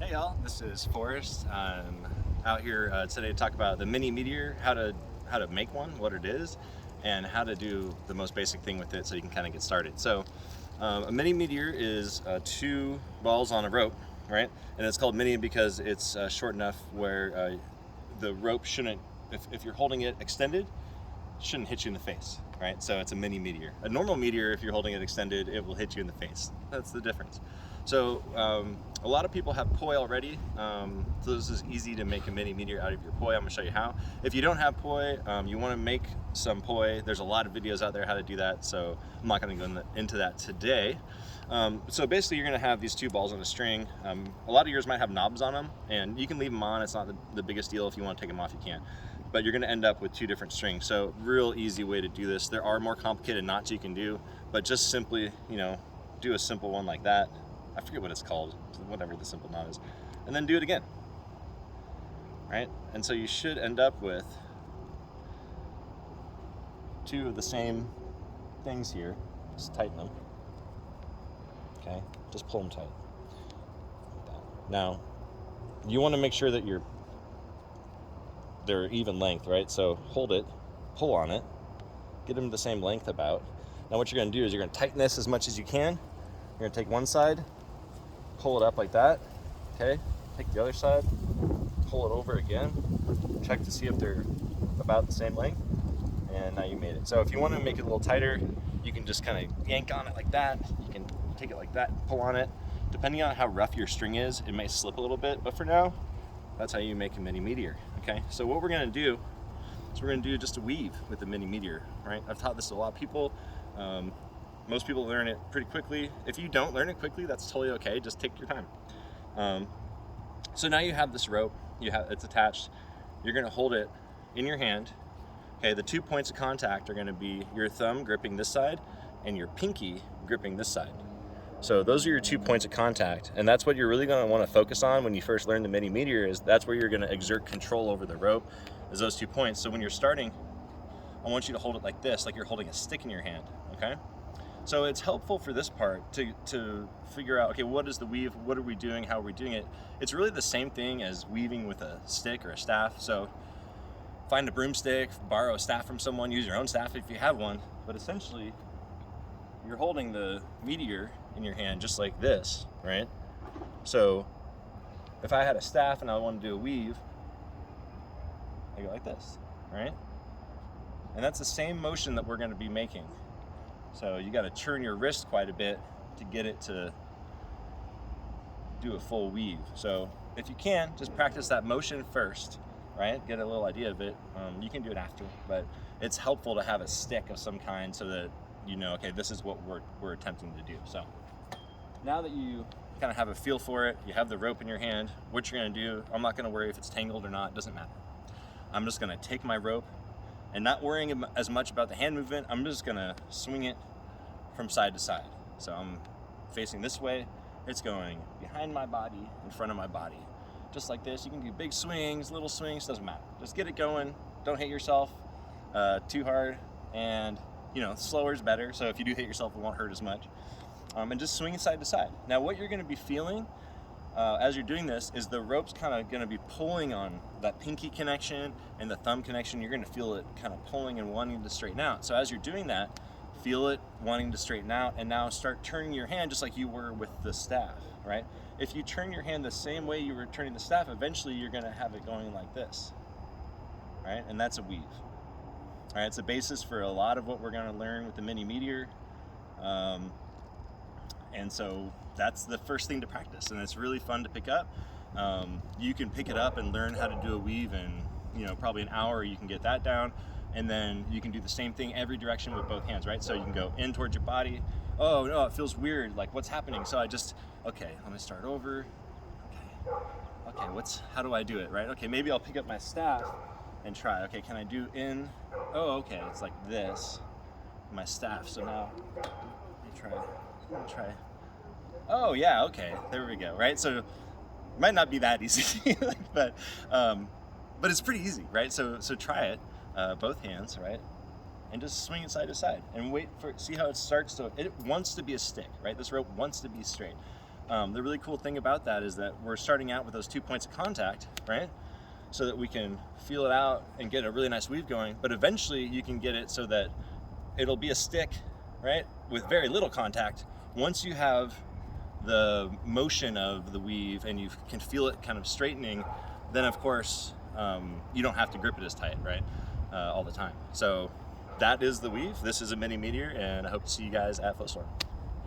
Hey y'all, this is Forrest. I'm out here today to talk about the Mini-meteor, how to make one, what it is, and how to do the most basic thing with it so you can kind of get started. So a Mini-meteor is two balls on a rope, right? And it's called mini because it's short enough where the rope shouldn't, if you're holding it extended, shouldn't hit you in the face, right? So it's a Mini-meteor. A normal meteor, if you're holding it extended, it will hit you in the face. That's the difference. So a lot of people have poi already, so this is easy to make a Mini-meteor out of your poi. I'm gonna show you how. If you don't have poi, you wanna make some poi. There's a lot of videos out there how to do that, so I'm not gonna go into that today. So basically you're gonna have these two balls on a string. A lot of yours might have knobs on them, and you can leave them on. It's not the biggest deal. If you wanna take them off, you can. But you're gonna end up with two different strings. So real easy way to do this. There are more complicated knots you can do, but just simply, do a simple one like that. I forget what it's called, whatever the simple knot is, and then do it again, right? And so you should end up with two of the same things here. Just tighten them, okay? Just pull them tight, like that. Now, you wanna make sure that they're even length, right? So hold it, pull on it, get them the same length about. Now what you're gonna do is you're gonna tighten this as much as you can. You're gonna take one side, pull it up like that, okay? Take the other side, pull it over again, check to see if they're about the same length, and now you made it. So if you want to make it a little tighter, you can just kind of yank on it like that. You can take it like that, pull on it. Depending on how rough your string is, it may slip a little bit, but for now, that's how you make a Mini-meteor, okay? So what we're gonna do is we're gonna do just a weave with the Mini-meteor, right? I've taught this to a lot of people. Most people learn it pretty quickly. If you don't learn it quickly, that's totally okay. Just take your time. So now you have this rope. It's attached. You're gonna hold it in your hand. Okay, the 2 points of contact are gonna be your thumb gripping this side and your pinky gripping this side. So those are your 2 points of contact, and that's what you're really gonna wanna focus on when you first learn the Mini-meteor. Is that's where you're gonna exert control over the rope, is those 2 points. So when you're starting, I want you to hold it like this, like you're holding a stick in your hand, okay? So it's helpful for this part to figure out, okay, what is the weave? What are we doing? How are we doing it? It's really the same thing as weaving with a stick or a staff. So find a broomstick, borrow a staff from someone, use your own staff if you have one. But essentially, you're holding the meteor in your hand just like this, right? So if I had a staff and I wanted to do a weave, I go like this, right? And that's the same motion that we're gonna be making. So you gotta turn your wrist quite a bit to get it to do a full weave. So if you can, just practice that motion first, right? Get a little idea of it. You can do it after, but it's helpful to have a stick of some kind so that you know, okay, this is what we're attempting to do. So now that you kind of have a feel for it, you have the rope in your hand, what you're gonna do, I'm not gonna worry if it's tangled or not, it doesn't matter. I'm just gonna take my rope, and not worrying as much about the hand movement, I'm just gonna swing it from side to side. So I'm facing this way, it's going behind my body, in front of my body. Just like this. You can do big swings, little swings, doesn't matter. Just get it going, don't hit yourself too hard, and slower is better, so if you do hit yourself, it won't hurt as much. And just swing it side to side. Now what you're gonna be feeling as you're doing this is the rope's kind of going to be pulling on that pinky connection and the thumb connection. You're going to feel it kind of pulling and wanting to straighten out. So as you're doing that, feel it wanting to straighten out, and now start turning your hand just like you were with the staff, right? If you turn your hand the same way you were turning the staff, eventually you're going to have it going like this, right? And that's a weave. All right, it's the basis for a lot of what we're going to learn with the Mini-meteor. And so that's the first thing to practice, and it's really fun to pick up. You can pick it up and learn how to do a weave in probably an hour. You can get that down, and then you can do the same thing every direction with both hands, right? So you can go in towards your body. Oh no, it feels weird, like what's happening? So okay, let me start over. Okay, how do I do it, right? Okay, maybe I'll pick up my staff and try. Okay, can I do in? Oh, okay, it's like this, my staff. So now let me try. Oh yeah, okay, there we go, right? So it might not be that easy, but it's pretty easy, right? So try it, both hands, right? And just swing it side to side and see how it starts to, it wants to be a stick, right? This rope wants to be straight. The really cool thing about that is that we're starting out with those 2 points of contact, right? So that we can feel it out and get a really nice weave going, but eventually you can get it so that it'll be a stick, right? With very little contact. Once you have the motion of the weave and you can feel it kind of straightening, then of course you don't have to grip it as tight, right? All the time. So that is the weave. This is a Mini-meteor, and I hope to see you guys at Footstorm.